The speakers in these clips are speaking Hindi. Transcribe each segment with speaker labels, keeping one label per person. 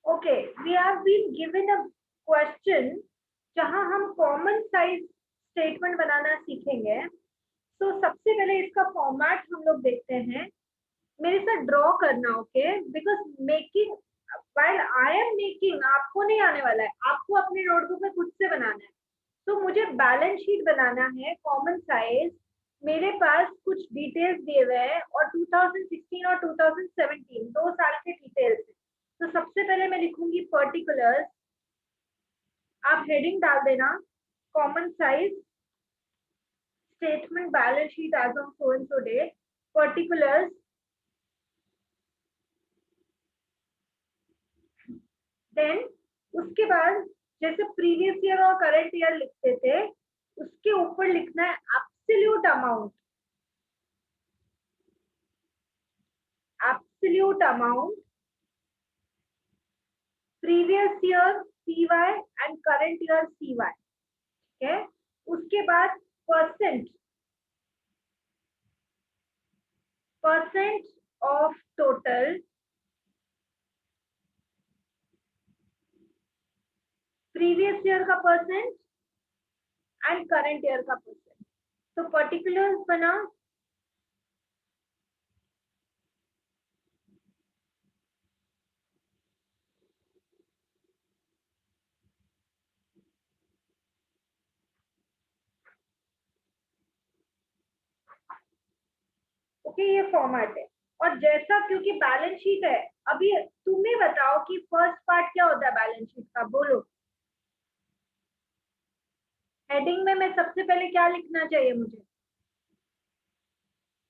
Speaker 1: Okay, we have been given a question जहां हम कॉमन साइज स्टेटमेंट बनाना सीखेंगे। तो सबसे पहले इसका फॉर्मेट हम लोग देखते हैं। मेरे साथ ड्रॉ करना, okay, because making while I am making आपको नहीं आने वाला है, आपको अपने नोटबुक में खुद से बनाना है। तो मुझे बैलेंस शीट बनाना है कॉमन साइज। मेरे पास कुछ डिटेल्स दिए हुए हैं और 2016 और 2017 दो साल के डिटेल्स हैं। तो सबसे पहले मैं लिखूंगी पर्टिकुलर्स। आप हेडिंग डाल देना common size statement balance sheet as on so and so date particulars. Then उसके बाद जैसे प्रीवियस ईयर और करंट ईयर लिखते थे उसके ऊपर लिखना है absolute amount. Absolute amount previous year CY and current year CY। ठीक है, उसके बाद percent of total previous year का परसेंट एंड करंट ईयर का परसेंट। तो पर्टिकुलर्स बना ओके, ये फॉर्मेट है। और जैसा क्योंकि बैलेंस शीट है, अभी तुम्हें बताओ कि फर्स्ट पार्ट क्या होता है बैलेंस शीट का, बोलो। हेडिंग में मैं सबसे पहले क्या लिखना चाहिए मुझे?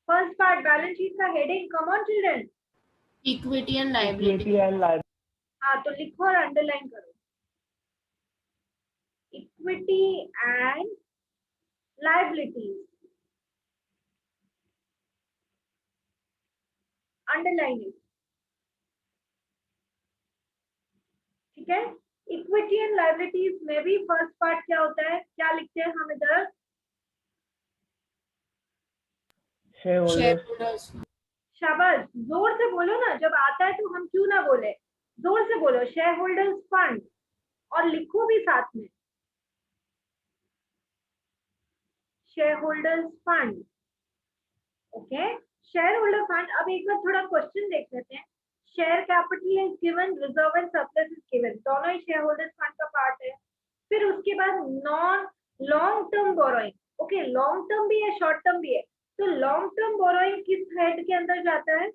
Speaker 1: फर्स्ट पार्ट बैलेंस शीट का heading, come on children.
Speaker 2: Equity and liability.
Speaker 1: हाँ, तो लिखो और अंडरलाइन करो, equity and liabilities, underline it. ठीक है, इक्विटी एंड लायबिलिटीज में भी फर्स्ट पार्ट क्या होता है, क्या लिखते हैं हम इधर?
Speaker 2: शेयरहोल्डर्स।
Speaker 1: शाबाश, जोर से बोलो ना, जब आता है तो हम क्यों ना बोले, जोर से बोलो। शेयर होल्डर्स फंड, और लिखो भी साथ में share holders fund. Okay, share holder fund. अब एक बार थोड़ा क्वेश्चन देख लेते हैं। Share capital is given, reserve and surplus is given, दोनों ही शेयर होल्डर्स फंड का पार्ट है। फिर उसके बाद non long term borrowing, okay, long term भी है शॉर्ट टर्म भी है। तो लॉन्ग टर्म बोरोइंग किस हेड के अंदर जाता है?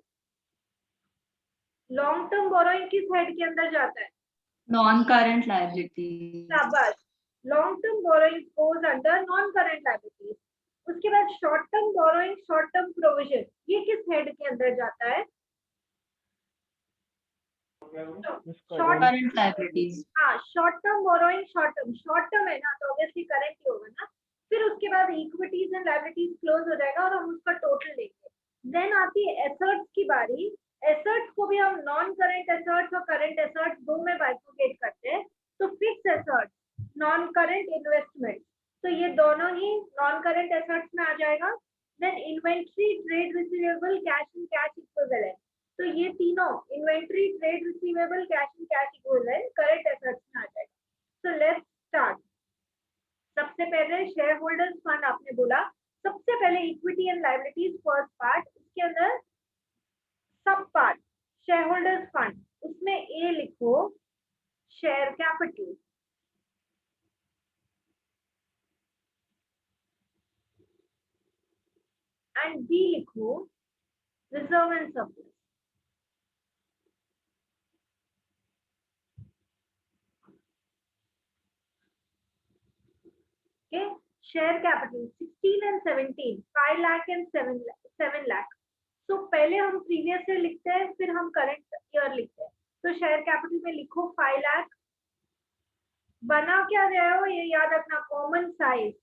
Speaker 1: लॉन्ग टर्म बोरोइंग किस हेड के अंदर जाता है?
Speaker 3: Non current liability.
Speaker 1: शाबाश, long term borrowing goes under non current liabilities. उसके बाद short term borrowing, short term provision, ये किस हेड के अंदर जाता है? Short
Speaker 3: current liabilities.
Speaker 1: हाँ, short term borrowing, short term है ना, तो ऑब्वियसली करंट ही होगा ना। फिर उसके बाद इक्विटीज एंड लायबिलिटीज क्लोज हो जाएगा और हम उसका टोटल लेंगे। देन आती है एसेट्स की बारी। एसेट्स को भी हम नॉन करंट एसेट्स और करंट एसेट्स दो में बाइफरकेट करते हैं। तो fix assets, non current investment, तो ये दोनों ही नॉन करंट एसेट्स में आ जाएगा। Then inventory, trade receivable, cash and cash equivalent, तो ये तीनों inventory, trade receivable, cash and cash equivalent current assets में आ जाएगा। So let's start. सबसे पहले शेयर होल्डर्स फंड आपने बोला, सबसे पहले equity and liabilities first part, उसके अंदर सब पार्ट शेयर होल्डर्स फंड, उसमें ए लिखो शेयर कैपिटल, एंड बी लिखो reserve and surplus. Okay, share capital 16 and 17, 5 lakh and 7 lakh। तो पहले हम प्रीवियस ईयर लिखते हैं, फिर हम करंट ईयर लिखते हैं। तो शेयर कैपिटल में लिखो 5 लाख। बना क्या रहे हो ये याद रखना, कॉमन साइज,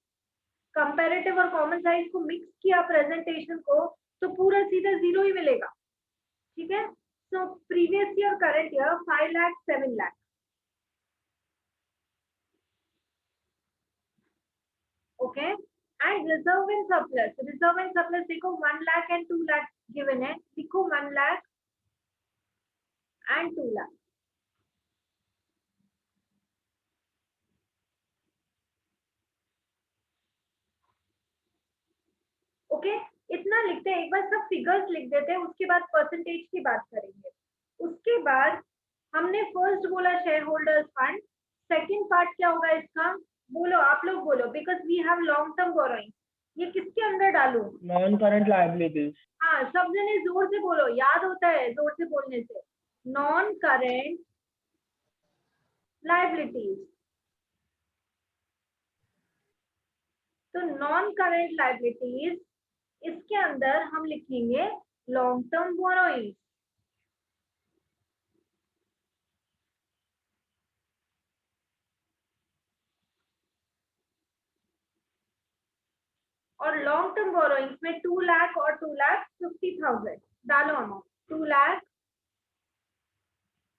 Speaker 1: कंपैरेटिव और कॉमन साइज को मिक्स किया प्रेजेंटेशन को, तो पूरा सीधा जीरो ही मिलेगा। ठीक है, so previous year current year 5 lakh 7 lakh. Okay, and reserve and surplus, reserve and surplus देखो 1 लाख एंड 2 लाख गिवन है, लिखो 1 लाख एंड 2 लाख। बार लिखते हैं, एक बार सब फिगर्स लिख देते हैं, उसके बाद परसेंटेज की बात करेंगे। उसके बाद हमने फर्स्ट बोला share holders fund, second part क्या होगा इसका, बोलो आप लोग बोलो, because we have long term borrowing. ये किसके अंदर डालूं?
Speaker 4: Non current liabilities.
Speaker 1: हाँ, सब जने जोर से बोलो, याद होता है जोर से बोलने से। Non current liabilities. तो नॉन करेंट लायबिलिटीज, इसके अंदर हम लिखेंगे लॉन्ग टर्म बोरोइंग। और लॉन्ग टर्म बोरोइंग्स में 2 लाख और 2,50,000 डालो अमाउंट, 2 लाख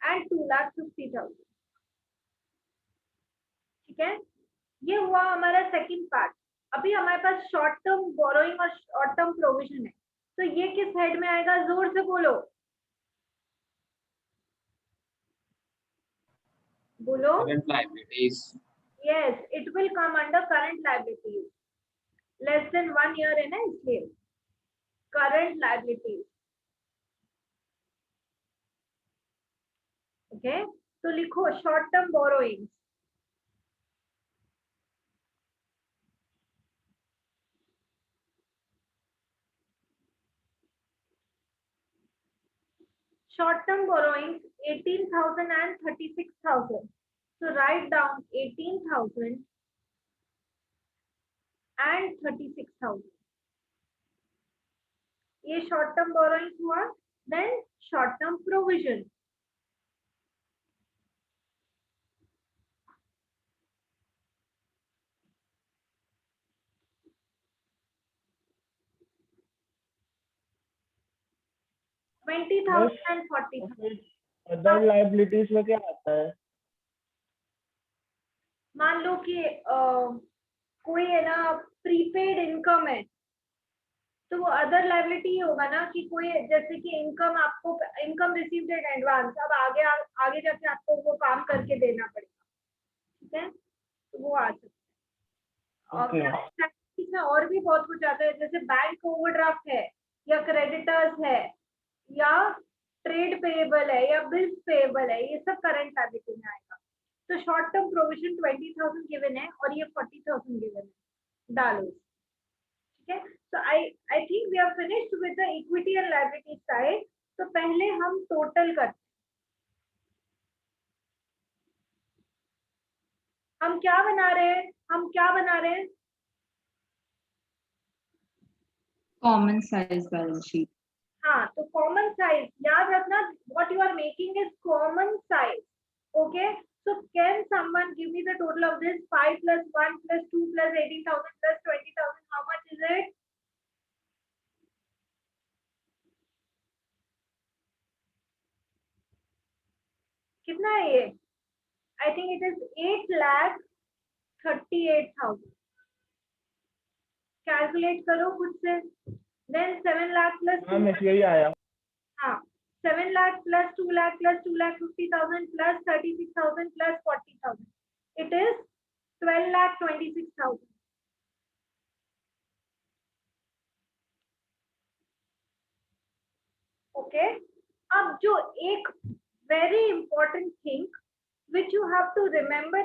Speaker 1: एंड 2,50,000। ठीक है, ये हुआ हमारा सेकंड पार्ट। अभी हमारे पास शॉर्ट टर्म बोरोइंग और शॉर्ट टर्म प्रोविजन है, तो ये किस हेड में आएगा, जोर से बोलो, बोलो।
Speaker 5: Current liabilities.
Speaker 1: Yes, it will come under current liabilities. Less than 1 year है ना, इसलिए current liabilities. Okay, तो लिखो short term borrowings. Short term borrowings 18,000 and 36,000. So write down 18,000 and 36,000. ये short term borrowings हुआ. Then short term provision. $20,000 and 40,000.
Speaker 4: Other liabilities में क्या आता है?
Speaker 1: मान लो कि कोई है ना प्रीपेड इनकम है, तो वो अदर लायबिलिटी होगा ना, कि कोई जैसे कि इनकम, आपको इनकम रिसीव्ड इन एडवांस, अब आगे जाके आपको वो काम करके देना पड़ेगा। ठीक है, तो वो आ सकता है। और इसमें और भी बहुत कुछ आता है, जैसे बैंक ओवरड्राफ्ट है, या क्रेडिटर्स है, या ट्रेड पेएबल है, या बिल्स पेएबल है, ये सब करंट लायबिलिटी में आएगा। तो शॉर्ट टर्म प्रोविजन 20,000 गिवन है और ये 40,000 गिवन है, डालो। ठीक है, तो I think we are finished with the equity and liability side. तो पहले हम टोटल करते हैं। हम क्या बना रहे हैं?
Speaker 3: Common size balance sheet.
Speaker 1: हाँ, तो कॉमन साइज याद रखना, what you are making is common size. Okay, so can someone give me the total of this? 5 plus 1 plus 2 plus 18,000 plus 20,000, how much is it? कितना है ये? I think it is 8,38,000. Calculate करो खुद से। Then 7 lakh plus
Speaker 4: हाँ, मैं यही आया।
Speaker 1: हाँ, 7 lakh plus 2 lakh plus 2,50,000 plus 36,000 plus 40,000. It is 12,26,000. Okay. अब जो एक very important thing which you have to remember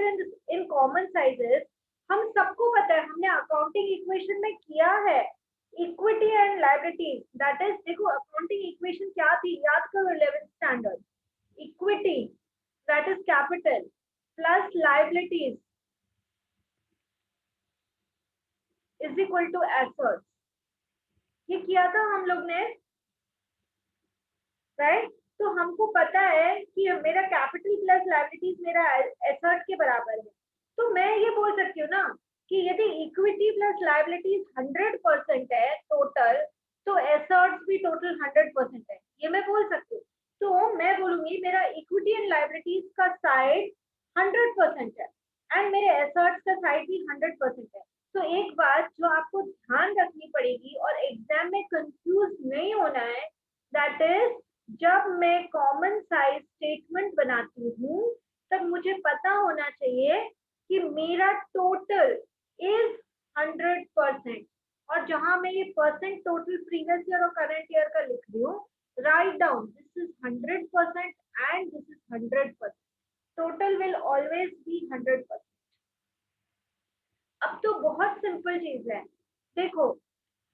Speaker 1: in common sizes, हम सबको पता है, हमने अकाउंटिंग इक्वेशन में किया है, equity and liability. That is, देखो अकाउंटिंग इक्वेशन क्या थी, याद करो 11th standard. Equity that is capital plus liabilities is equal to assets. ये किया था हम लोग ने, राइट? तो हमको पता है कि मेरा कैपिटल प्लस लायबिलिटीज मेरा एसेट के बराबर है। तो मैं ये बोल सकती हूँ ना कि यदि इक्विटी प्लस लायबिलिटीज 100% है टोटल, तो एसेट्स भी टोटल 100% है, ये मैं बोल सकती हूँ। तो मैं बोलूंगी मेरा इक्विटी एंड लायबिलिटीज का साइड 100% है एंड मेरे एसेट्स का साइड भी 100% है। तो एक बात जो आपको ध्यान रखनी पड़ेगी और एग्जाम में कंफ्यूज नहीं होना है, दैट इज जब मैं कॉमन साइज स्टेटमेंट बनाती हूँ तब मुझे पता होना चाहिए कि मेरा टोटल इज 100%, और जहां मैं ये परसेंट टोटल प्रीवियस ईयर और करंट ईयर का लिख रही हूँ, right down this is 100% and this is 100%. Total will always be 100%. अब तो बहुत सिंपल चीज है, देखो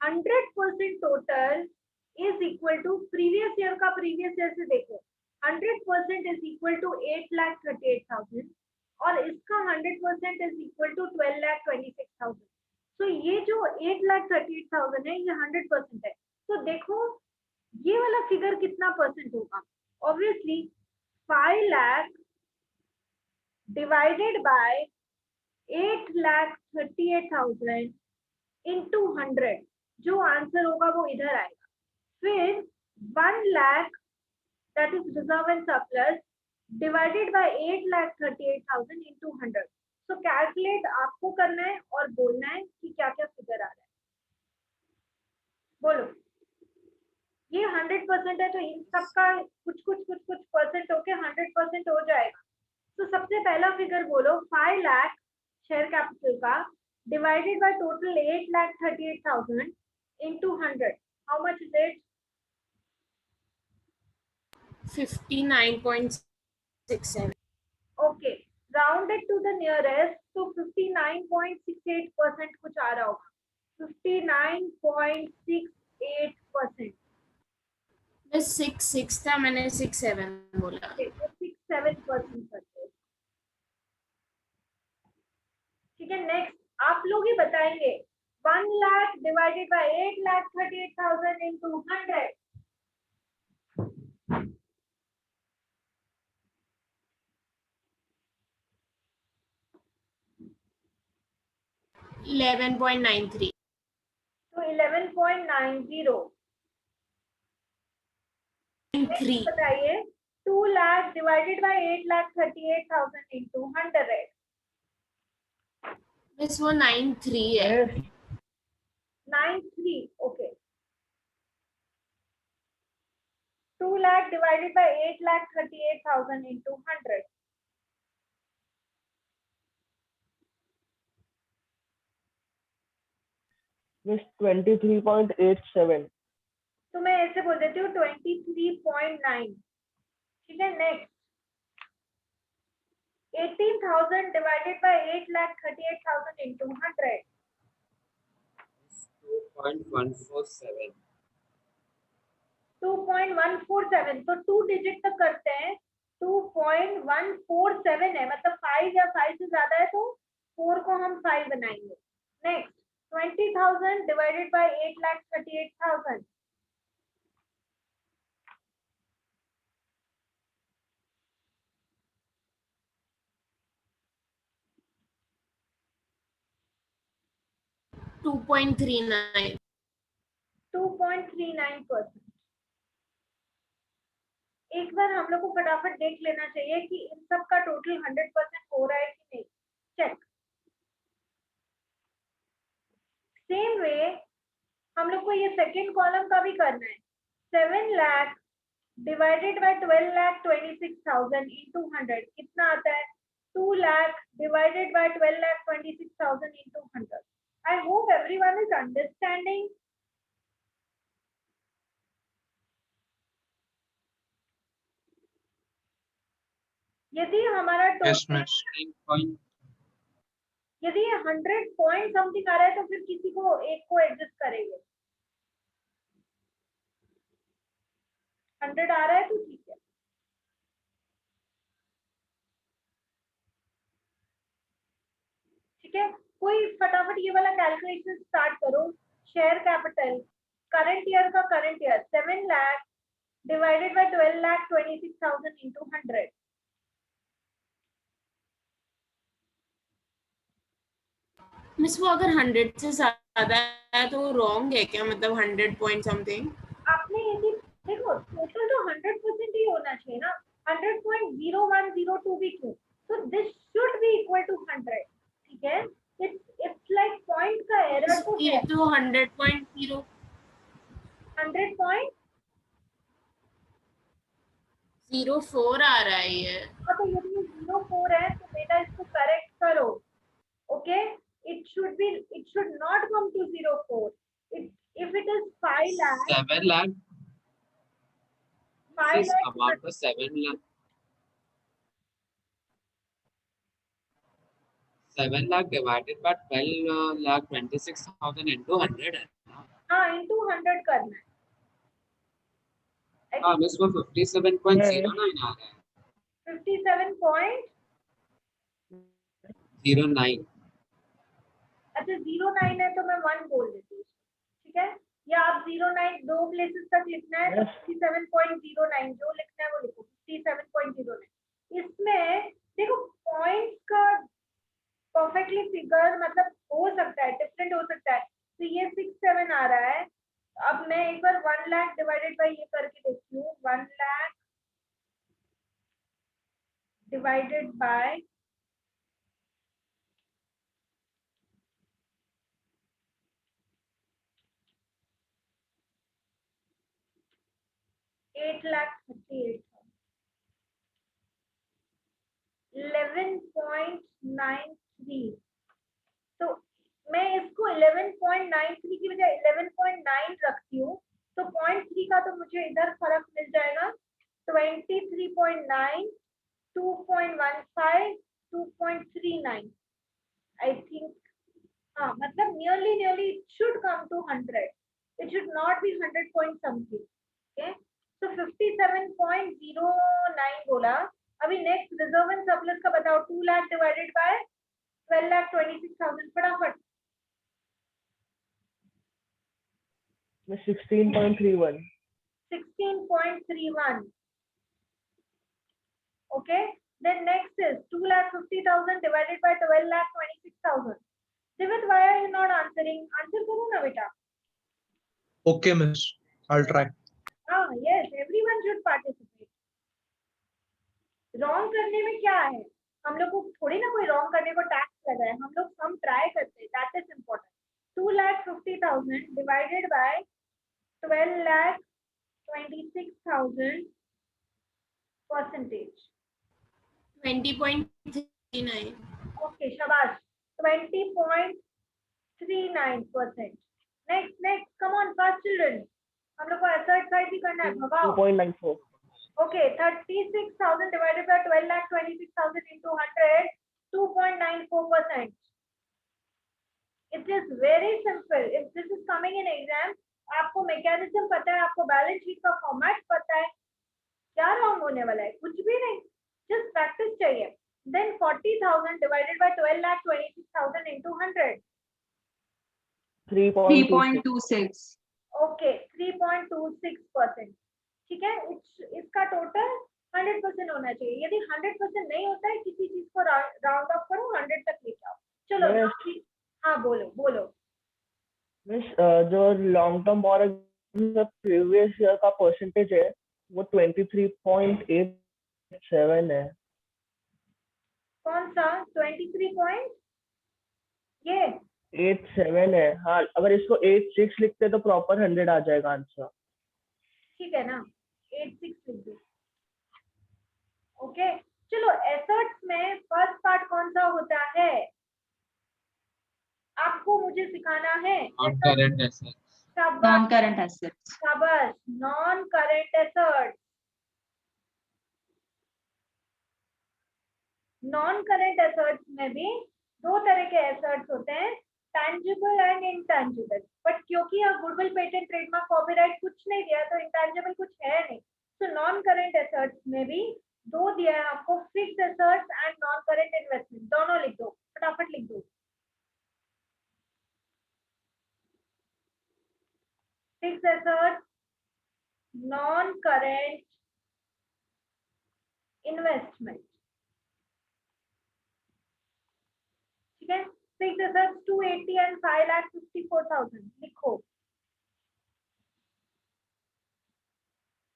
Speaker 1: 100% total is equal to previous year का प्रीवियस ईयर से देखो 100% इज इक्वल टू 8,38,000 और इसका 100% इज इक्वल टू 12,26,000. तो ये जो 8,38,000 है ये 100% है. तो देखो ये वाला फिगर कितना परसेंट होगा, obviously 5 lakh divided by 8,38,000 into 100, जो आंसर होगा वो इधर आएगा. फिर 1 lakh that is reserve and surplus divided by 8,38,000 into 100. So calculate आपको करना है और बोलना है कि क्या क्या फिगर आ रहा है. बोलो. ये 100% है तो इन सब का कुछ परसेंट होके 100% हो जाएगा. तो सबसे पहला फिगर बोलो 5 लाख शेयर कैपिटल का divided by total 8,38,000 into 100. How much is it?
Speaker 2: 59.67.
Speaker 1: Okay, rounded to the nearest, so 59.68% कुछ आ रहा होगा. 59.68%.
Speaker 2: मैं 6 था, मैंने 6-7 बोला.
Speaker 1: 6-7% करते हैं. ठीक है, नेक्स्ट आप लोग ही बताएंगे 1 लाख डिवाइडेड बाय 8,38,000 into 100.
Speaker 2: 11.93.
Speaker 1: तो 11.90.
Speaker 2: 3.
Speaker 1: बताइए 2 lakh divided by 8,38,000 into 100.
Speaker 2: Miss वो 93 है.
Speaker 1: 93. Okay. 2 lakh divided by 8,38,000 into 100.
Speaker 4: Miss 23.87.
Speaker 1: तो मैं ऐसे बोल देती हूँ 23.9. ठीक है, नेक्स्ट 18,000 divided by 8,38,000 into 100.
Speaker 5: 2.147.
Speaker 1: 2.147. तो 2 डिजिट तक करते हैं. 2.147 है, मतलब 5 या 5 से ज्यादा है तो 4 को हम 5 बनाएंगे. Next 20,000 divided by 8,38,000.
Speaker 2: 2.39.
Speaker 1: 2.39%. एक बार हम लोग को फटाफट देख लेना चाहिए कि इन सब का टोटल 100% हो रहा है कि नहीं. चेक. सेम वे हम लोग को ये सेकेंड कॉलम का भी करना है. 7 लाख डिवाइडेड बाय 12,26,000 into 100 कितना आता है? 2 lakh divided bye 12,26,000 into 100. I hope everyone is understanding. यदि हमारा टोटल यदि 100 पॉइंट समथिंग आ रहा है तो फिर किसी को एक को एडजस्ट करेंगे. 100 आ रहा है तो ठीक है. ठीक है, कोई फटाफट ये वाला कैलकुलेशन स्टार्ट करो. शेयर कैपिटल करंट ईयर का current year 7 lakh divided bye 12,26,000 into 100.
Speaker 2: Miss वो अगर 100 से ज्यादा है तो रॉन्ग है क्या, मतलब 100 पॉइंट समथिंग?
Speaker 1: आपने यदि देखो टोटल तो 100% ही होना चाहिए ना. 100.0102 भी क्यों? तो this should be equal to 100. ठीक है, इट्स लाइक पॉइंट का एरर तो
Speaker 2: ये
Speaker 1: है.
Speaker 2: तो 100.0 04 आ रहा है ये.
Speaker 1: तो यदि 04 है तो बेटा इसको करेक्ट करो. Okay, it should not come to 04. if it is 5 lakh,
Speaker 5: 7 lakh.
Speaker 1: 5
Speaker 5: This
Speaker 1: lakh
Speaker 5: amount was 7 lakh. 7 lakh divided by 12 lakh 26,000 into 100 है ना?
Speaker 1: हाँ into 100 करना है. I
Speaker 5: हाँ
Speaker 1: think
Speaker 5: मिस वो 57.09 आ रहा है.
Speaker 1: 57.09.
Speaker 5: 09.
Speaker 1: अच्छा 09 है तो मैं 1 बोल देती हूँ, ठीक है, या आप 09 दो प्लेसेस तक लिखना है तो 57.09 जो लिखना है वो लिखो 57.09. इसमें देखो पॉइंट्स का परफेक्टली फिगर मतलब हो सकता है, डिफरेंट हो सकता है. तो ये 67 आ रहा है. अब मैं एक बार 1 लाख डिवाइडेड बाय ये करके देखती हूँ. 1 लाख डिवाइडेड बाय 8,38,000. 11.93. तो मैं इसको 11.93 की बजाय 11.9 रखती हूँ तो 0.3 का तो मुझे इधर फर्क मिल जाएगा. 23.9, 2.15, 2.39. आई थिंक हाँ मतलब nearly it should come to 100. It should not be 100 point something. Okay, so 57.09 बोला. अभी नेक्स्ट रिजर्व एंड सरप्लस का बताओ. 2 लाख डिवाइडेड बाय 12,26,000 फटाफट.
Speaker 4: 16.31.
Speaker 1: 16.31. Okay, then next is 2,50,000 divided by 12,26,000. Divit, why are you not answering? Answer करो ना बेटा.
Speaker 6: Okay, miss. I'll try.
Speaker 1: Yes, everyone should participate. Wrong करने में क्या है, हम लोग को थोड़ी ना कोई रॉन्ग करने को टैक्स लगा है. हम लोग सम ट्राई करते हैं, that is important. 2,50,000 divided by 12,26,000 percentage.
Speaker 2: 20.39.
Speaker 1: Okay शाबाश. 20.39%. Next come on fast children. हम लोग को ऐसा एक्सरसाइज भी करना है. भगाओ.
Speaker 4: 2.94.
Speaker 1: Okay, 36,000 divided by 12,26,000 into 100, 2.94%. It is very simple. If this is coming in exam, आपको मैकेनिज्म पता है, आपको बैलेंस शीट का फॉर्मेट पता है, क्या रॉन्ग होने वाला है? कुछ भी नहीं, जस्ट प्रैक्टिस चाहिए. Then 40,000 divided by 12,26,000 into 100.
Speaker 3: 3.26.
Speaker 1: Okay, 3.26%. ठीक है, इसका टोटल 100% होना चाहिए. यदि 100% नहीं होता है किसी चीज को राउंड ऑफ करो 100 तक लेके आओ. चलो हाँ बोलो.
Speaker 4: मिस जो long term borrowing previous year का परसेंटेज है वो 23.87 है.
Speaker 1: कौन सा 23 पॉइंट? ये
Speaker 4: 87 है. हाँ अगर इसको 86 लिखते तो प्रॉपर 100 आ जाएगा आंसर.
Speaker 1: ठीक है ना, 86 लिख दो. ओके चलो, एसेट्स में फर्स्ट पार्ट कौन सा होता है आपको मुझे सिखाना है.
Speaker 5: Non-current assets.
Speaker 3: Non-current assets.
Speaker 1: शाबाश. Non current assets. Non current assets में भी दो तरह के एसेट्स होते हैं, टैंजिबल एंड इंटैंजिबल. बट क्योंकि यहाँ गुडविल, पेटेंट, ट्रेडमार्क, कॉपीराइट कुछ नहीं दिया तो इंटैंजिबल कुछ है नहीं. तो नॉन करेंट एसेट्स में भी दो दिया है आपको, fixed assets and non current investment. दोनों लिख दो, फटाफट लिख दो. Fixed assets, non current investment. ठीक है, फिक्स्ड एसेट्स 280 एंड 5,54,000 लिखो.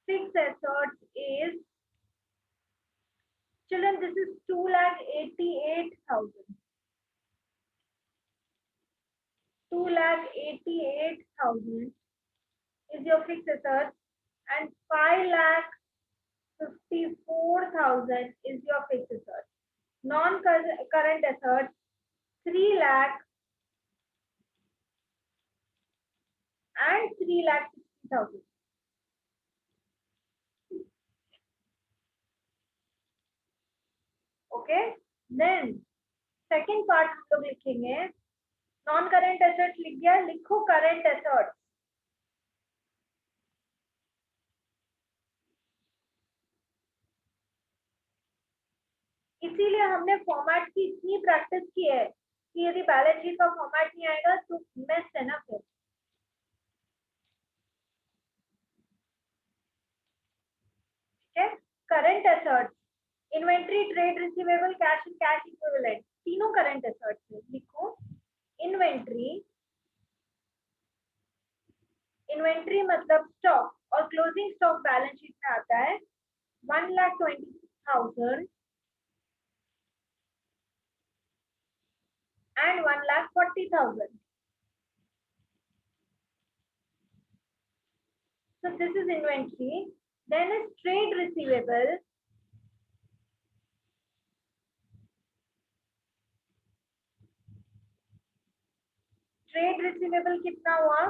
Speaker 1: Fixed assets is, children, this is 2,88,000. 2,88,000 is your fixed assets and 5,54,000 is your fixed assets. Non-current assets 3 lakh and 3,60,000. Okay, then second part हम लोग लिखेंगे नॉन करेंट एसेट्स लिख दिया, लिखो करेंट एसेट्स। इसीलिए हमने फॉर्मेट की इतनी प्रैक्टिस की है कि यदि बैलेंस शीट का फॉर्मेट नहीं आएगा तो मेस है ना फिर। Current assets, inventory, trade receivable, cash and cash equivalent, तीनों करंट एसेट्स है। लिखो इन्वेंट्री, इन्वेंट्री मतलब स्टॉक, और क्लोजिंग स्टॉक बैलेंस शीट में आता है 1,20,000 and 1,40,000. So this is inventory. Then is trade receivable. Trade receivable कितना हुआ?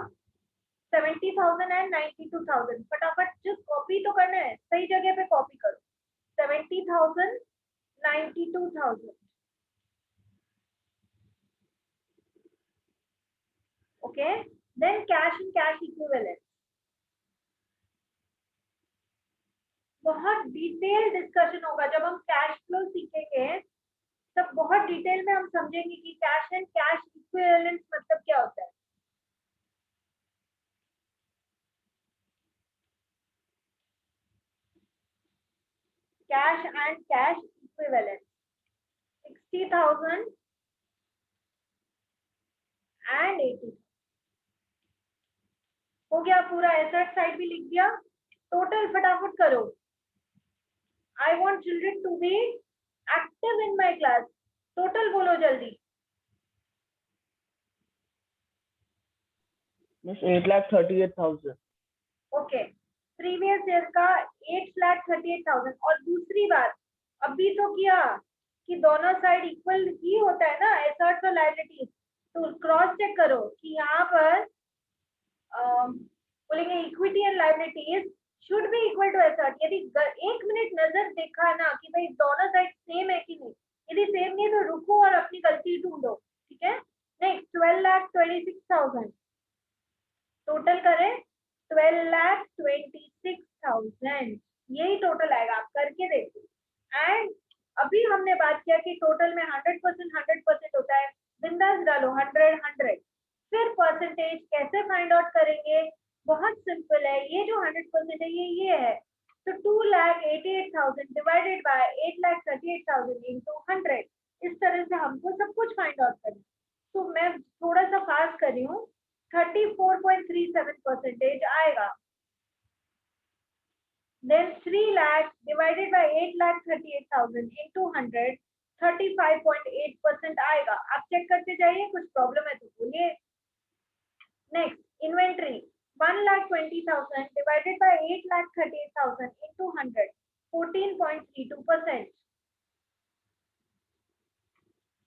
Speaker 1: 70,000 and 92,000. फटाफट जो कॉपी तो करना है, सही जगह पे कॉपी करो। 70,000, 92,000. Okay. Then cash and cash equivalent. बहुत डिटेल डिस्कशन होगा जब हम कैश फ्लो सीखेंगे, तब बहुत डिटेल में हम समझेंगे कि कैश एंड कैश इक्विवेलेंट मतलब क्या होता है। Cash and cash equivalent 60,000 and 80,000 हो गया पूरा। एसेट साइड भी लिख दिया। टोटल फटाफट करो। I want children to be active in my class. Total बोलो जल्दी।
Speaker 4: Miss 8,38,000.
Speaker 1: Okay. प्रीवियस ईयर का 8,38,000। और दूसरी बात अभी तो किया कि दोनों साइड इक्वल ही होता है ना एसेट्स और लायबिलिटीज, तो क्रॉस चेक करो कि यहाँ पर बोलेंगे equity and liabilities should be equal to asset. यदि एक मिनट नजर देखा ना कि भाई दोनों साइड सेम है कि नहीं, यदि सेम नहीं तो रुको और अपनी गलती ढूंढो। ठीक है। नेक्स्ट 12,26,000 टोटल करें। 12,26,000 यही टोटल आएगा। आप करके देखो। एंड अभी हमने बात किया कि टोटल में 100% होता है। बिंदास डालो 100। फिर परसेंटेज कैसे फाइंड आउट करेंगे? बहुत सिंपल है। ये जो 100% है ये है, तो 2,88,000 डिवाइडेड बाय 8,38,000 इंटू 100। इस तरह से हमको सब कुछ फाइंड आउट करना। तो मैं थोड़ा सा फास्ट कर रही हूँ। 34.37% आएगा। Then 3 lakh divided by 8,38,000 into 100 35.8% आएगा। आप चेक करते जाइए, कुछ प्रॉब्लम है तो बोलिए। Next inventory 1,20,000 divided by 8,38,000 into 100, 14.32%.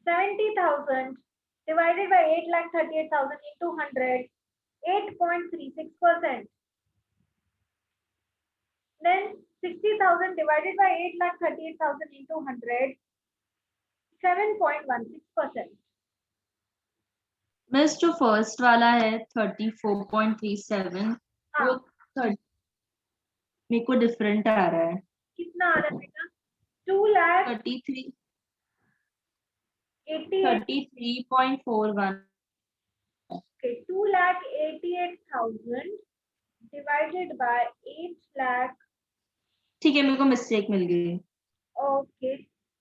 Speaker 1: 70,000 divided by 8,38,000 into 100, 8.36%. Then 60,000 divided by 8,38,000 into 100, 7.16%.
Speaker 3: Miss जो फर्स्ट वाला है 34.37 वो 30 मेरे को डिफरेंट आ रहा है।
Speaker 1: कितना आ रहा है बेटा? 2,33,88,000
Speaker 3: 33.41।
Speaker 1: Okay, 2,88,000 divided by 8 lakh.
Speaker 3: ठीक है, मेरे को मिस्टेक मिल गई।
Speaker 1: Okay,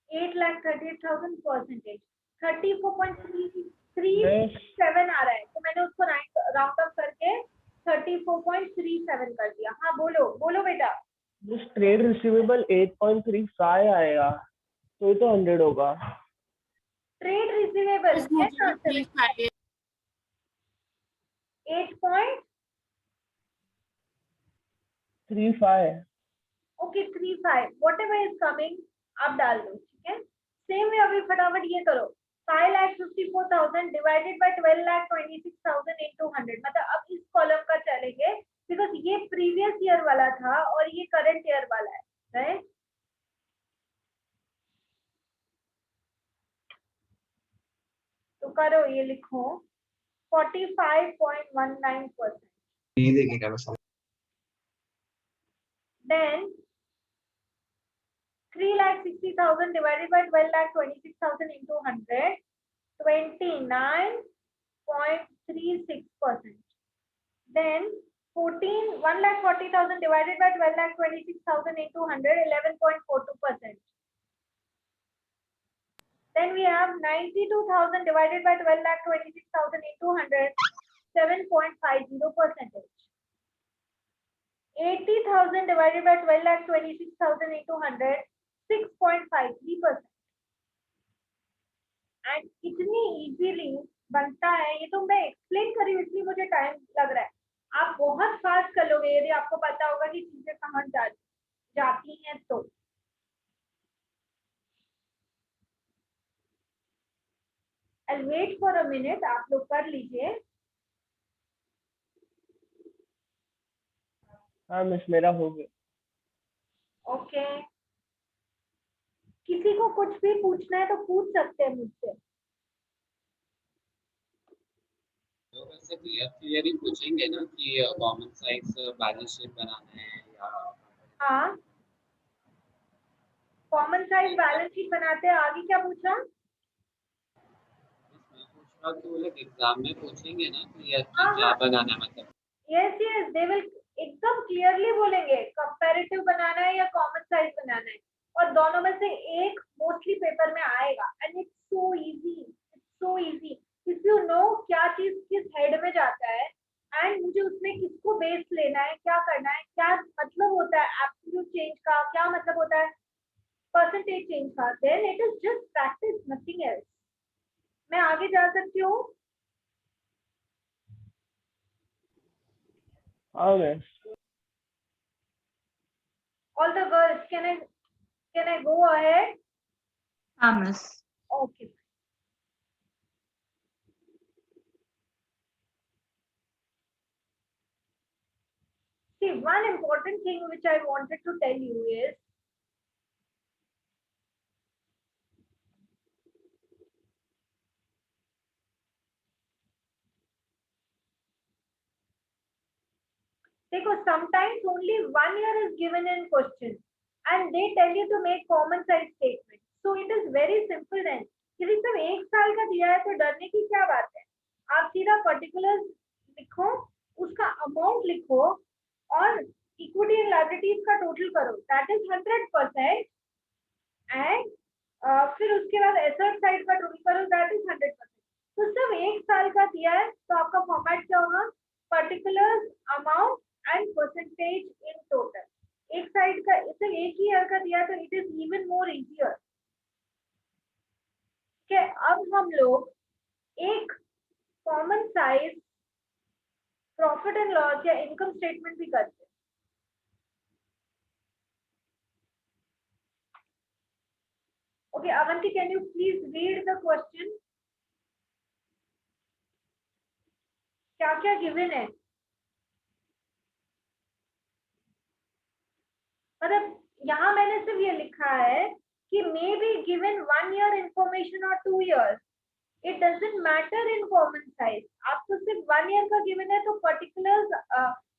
Speaker 1: 8,38,000 percentage 34.37 आ रहा है, तो मैंने उसको राउंड अप करके 34.37 कर दिया। हाँ बोलो बेटा।
Speaker 4: This trade receivable 8.35 आएगा, तो ये तो 100 होगा।
Speaker 1: Trade receivable
Speaker 4: 8.35।
Speaker 1: Okay 35 whatever is coming आप डाल दो। ठीक है। सेम वे अभी फटाफट ये करो। 5,54,000 डिवाइडेड बाय 12,26,000 into 100. मतलब अब इस कॉलम का चलेंगे बिकॉज ये प्रीवियस ईयर वाला था और ये करंट ईयर वाला है, राइट? तो करो, ये लिखो 45.19%.
Speaker 6: नहीं देखेगा बस।
Speaker 1: Then 3,60,000 divided by 12,26,000 into 100, 29.36%. Then 1,40,000 divided by 12,26,000 into 100, 11.42%. Then we have 92,000 divided by 12,26,000 into 100, 7.50%. 80,000 divided by 12,26,000 into 100, 6.53%. And इतनी इजीली बनता है, ये तो मैं एक्सप्लेन करी हूँ इसलिए मुझे टाइम लग रहा है. आप बहुत फास्ट कर लोगे यदि आपको पता होगा कि चीजें कहाँ जाती हैं तो. I'll wait for a minute, आप लोग कर लीजिए.
Speaker 4: हाँ मिस, मेरा हो गया.
Speaker 1: ओके, किसी को कुछ भी पूछना है तो पूछ सकते हैं मुझसे.
Speaker 5: तो वैसे क्लियर ही पूछेंगे ना कि कॉमन साइज बैलेंस शीट बनाना है या
Speaker 1: हाँ, कॉमन साइज बैलेंस शीट बनाते हैं. आगे क्या पूछा?
Speaker 5: मैं पूछ रहा हूँ कि वो लोग एग्जाम में पूछेंगे ना कि क्या बनाना है, मतलब
Speaker 1: यस यस, दे विल एकदम क्लियरली बोलेंगे कंपैरेटिव बनाना है या कॉमन साइज बनाना है, और दोनों में से एक मोस्टली पेपर में आएगा. And it's so easy, it's so easy if you know क्या चीज किस हेड में जाता है एंड मुझे उसमें किसको बेस लेना है, क्या करना है, क्या मतलब होता है एब्सोल्यूट चेंज का, क्या मतलब होता है परसेंटेज चेंज का. Then it is just practice, nothing else. मैं आगे जा सकती हूँ?
Speaker 4: हाँ miss.
Speaker 1: All the girls, can I go ahead?
Speaker 3: Miss.
Speaker 1: Okay. See, one important thing which I wanted to tell you is sometimes only 1 year is given in question and they tell you to make common size statement. So it is very simple then. यदि सिर्फ 1 साल का दिया है तो डरने की क्या बात है. आप सीधा पर्टिकुलर्स लिखो, उसका अमाउंट लिखो और इक्विटी एंड लायबिलिटीज का टोटल करो, दैट इज 100%. एंड फिर उसके बाद एसेट साइड का टोटल करो, दैट इज 100%. तो सिर्फ 1 साल का दिया है तो आपका फॉर्मेट क्या होगा? Particulars, amount and percentage in total. एक साइड का इसे एक ही ईयर का दिया तो it is even more easier. कि अब हम लोग एक common size profit and loss या इनकम स्टेटमेंट भी करते हैं. Okay Avanti, can you please read the question? क्या क्या गिवन है? मतलब यहाँ मैंने सिर्फ ये लिखा है कि may be given 1 year information और 2 years. It doesn't matter in common size. आपको सिर्फ 1 year का गिवन है तो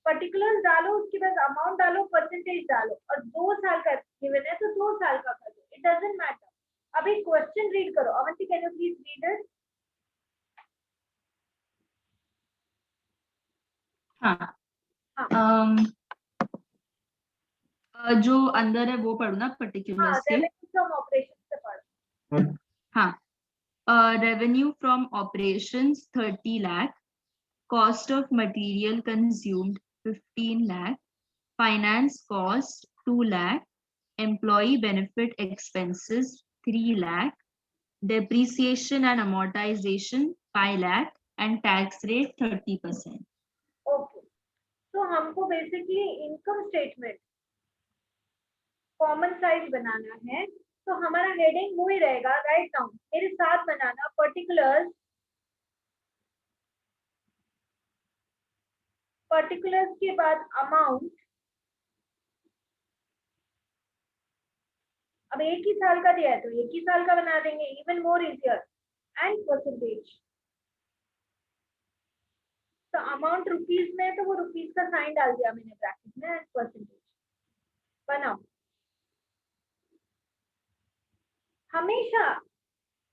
Speaker 1: पर्टिकुलर्स डालो, उसके बाद अमाउंट डालो, परसेंटेज डालो, और 2 साल का गिवन है तो 2 साल का कर दो. It doesn't matter. अभी क्वेश्चन रीड करो. Avanti, can you please read it?
Speaker 3: हाँ. जो अंदर है वो पढ़ो ना, पर्टिकुलर्स के.
Speaker 1: फ्रॉम ऑपरेशन से पढ़ो.
Speaker 3: हाँ. Revenue from operations 30 lakh, cost of material consumed 15 lakh, finance cost 2 lakh, employee benefit expenses 3 lakh, depreciation and amortization 5 lakh, and tax rate 30%.
Speaker 1: Okay, तो हमको basically income statement common size बनाना है. तो हमारे हमारा हेडिंग वो ही रहेगा, राइट डाउन, मेरे साथ बनाना, पर्टिकुलर्स, पर्टिकुलर्स के बाद अमाउंट, अब एक ही साल का दिया है तो एक ही साल का बना देंगे, even more easier, and percentage. तो अमाउंट रुपीज में तो वो रुपीज का साइन डाल दिया मैंने ब्रैकेट में, एंड परसेंटेज बनाओ। हमेशा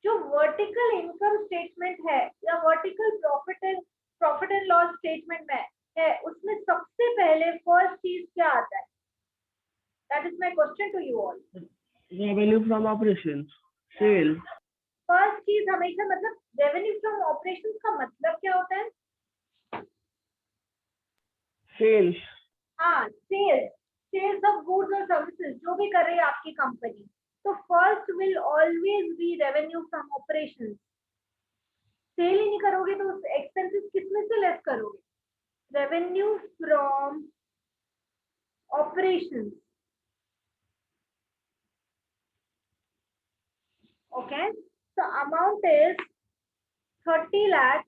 Speaker 1: जो वर्टिकल इनकम स्टेटमेंट है या vertical profit and loss statement में है, उसमें सबसे पहले फर्स्ट चीज क्या आता है? That is my question to you all.
Speaker 4: Revenue from operations, sales.
Speaker 1: First चीज हमेशा, मतलब रेवेन्यू फ्रॉम ऑपरेशंस का मतलब क्या होता है?
Speaker 4: सेल्स।
Speaker 1: हाँ, सेल्स ऑफ गुड्स और सर्विसेज जो भी कर रही है आपकी कंपनी, तो first will always be revenue from operations. Sale ही नहीं करोगे तो एक्सपेंसेस किसमें से लेस करोगे? Revenue from operations. Okay, so amount is 30 lakhs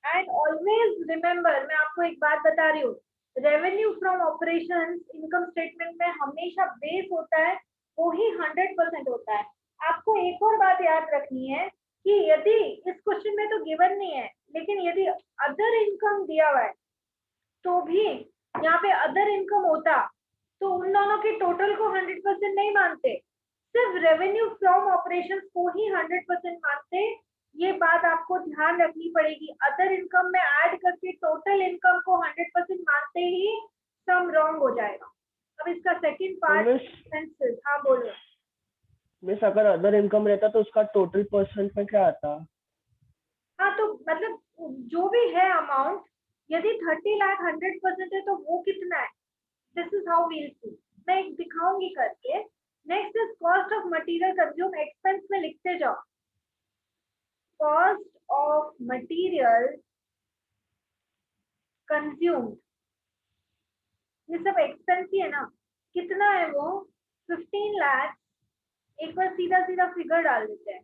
Speaker 1: and always remember, मैं आपको एक बात बता रही हूँ, revenue from operations income statement में हमेशा बेस होता है, वो ही 100% होता है। आपको एक और बात याद रखनी है कि यदि इस क्वेश्चन में तो गिवन नहीं है, लेकिन यदि अदर इनकम दिया हुआ है तो भी यहाँ पे अदर इनकम होता तो उन दोनों के टोटल को 100% नहीं मानते, सिर्फ रेवेन्यू फ्रॉम ऑपरेशंस को ही 100% मानते। ये बात आपको ध्यान रखनी पड़ेगी, अदर इनकम में ऐड करके टोटल इनकम को 100% मानते ही सम रॉन्ग हो जाएगा। अब इसका सेकंड पार्ट एक्सपेंसेस। हाँ बोलो।
Speaker 4: मिस, अगर अदर इनकम रहता तो उसका टोटल परसेंट में क्या आता?
Speaker 1: हाँ तो मतलब जो भी है अमाउंट, यदि 30 लाख 100% है तो वो कितना है? दिस इज हाउ वील सी, मैं एक दिखाऊंगी करके। Next is cost of material consume, expense में लिखते जाओ, कॉस्ट ऑफ मटेरियल कंज्यूम्ड, ये सब एक्सपेंस ही है ना। कितना है वो? 15 लाख। एक बार सीधा सीधा फिगर डाल देते हैं।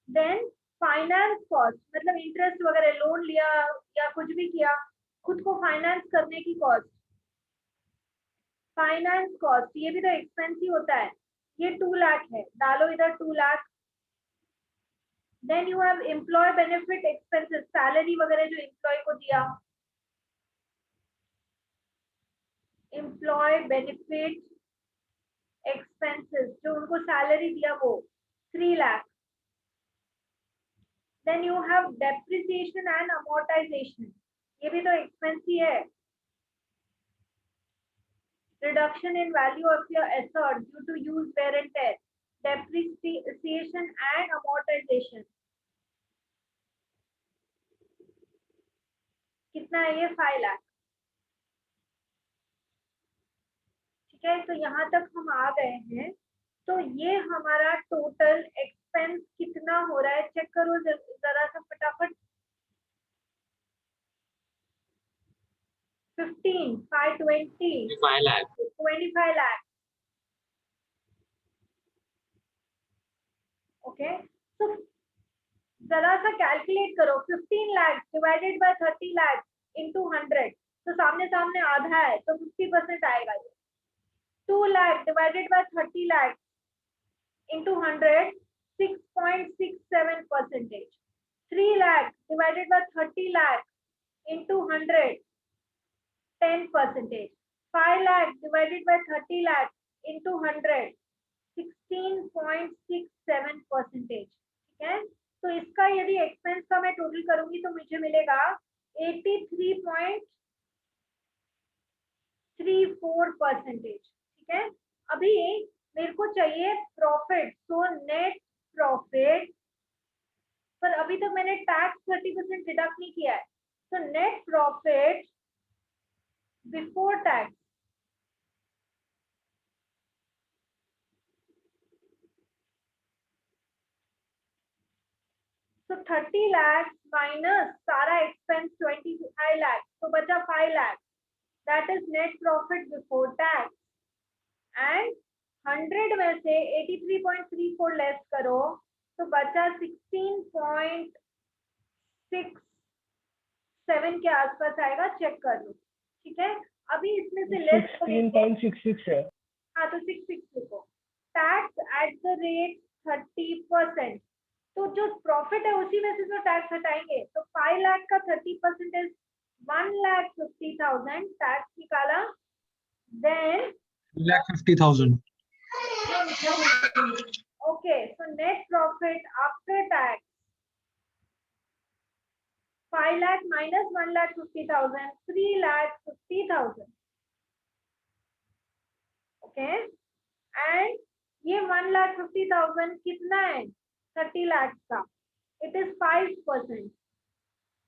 Speaker 1: देन फाइनेंस कॉस्ट, मतलब इंटरेस्ट वगैरह, लोन लिया या कुछ भी किया, खुद को फाइनेंस करने की कॉस्ट, फाइनेंस कॉस्ट, ये भी तो एक्सपेंस ही होता है। ये 2 लाख है, डालो इधर 2 lakh. Then you have employee benefit expenses, salary वगैरह जो एम्प्लॉय को दिया, एम्प्लॉय बेनिफिट एक्सपेंसेस जो उनको सैलरी दिया वो 3 lakh. Then you have depreciation and amortisation, ये भी तो एक्सपेंस ही है। Reduction in value of your asset due to use, wear and tear, depreciation and amortization। कितना है ये? 5 लाख। ठीक है, तो यहाँ तक हम आ गए हैं। तो ये हमारा टोटल एक्सपेंस कितना हो रहा है, चेक करो जरा सा फटाफट। 15, 5, 20,
Speaker 5: 25 lakh।
Speaker 1: 25 लाख। ओके, तो जरा सा कैलकुलेट करो, 15 lakh divided bye 30 lakh into 100, तो सामने सामने आधा है तो 50% आएगा ये। 2 lakh divided bye 30 lakh into 100, 6.67%। 3 lakh divided bye 30 lakh into 100, 10%। 5 lakh divided bye 30 lakh into 100, 16.67%। ठीक है, तो इसका यदि एक्सपेंस का मैं टोटल करूंगी तो मुझे मिलेगा 83.34%। ठीक है, अभी मेरे को चाहिए प्रॉफिट, तो नेट प्रॉफिट, पर अभी तक मैंने टैक्स 30% डिडक्ट नहीं किया है, तो नेट प्रॉफिट बिफोर टैक्स, तो 30 लाख माइनस सारा एक्सपेंस 25 लाख, तो बचा 5 lakh, that is net profit before tax. And 100 में से 83.34 लेस करो तो बचा 16.67 के आसपास आएगा, चेक कर लो। ठीक है, अभी इसमें से लेस
Speaker 4: 16.66 है।
Speaker 1: हाँ तो 66 लिखो। टैक्स एट द रेट 30%, तो जो प्रॉफिट है उसी में से तो टैक्स हटाएंगे, तो 5 लाख का 30% इज 1,50,000 टैक्स निकाला। Then
Speaker 6: 1,50,000.
Speaker 1: okay, so net profit after tax 5 lakh minus 1,50,000, 3,50,000. okay, and ये 1,50,000 कितना है 30 लाख का, it is 5%.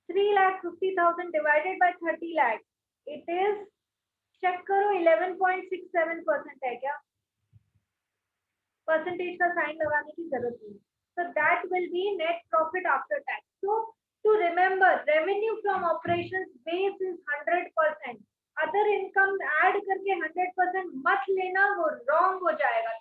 Speaker 1: 3,50,000 divided by 30 lakh, it is, check करो 11.67% है क्या, परसेंटेज का साइन लगाने की जरूरत नहीं। so that will be net profit after tax. so to remember, revenue from operations base is 100%, other income add करके 100% मत लेना, वो रॉन्ग हो जाएगा।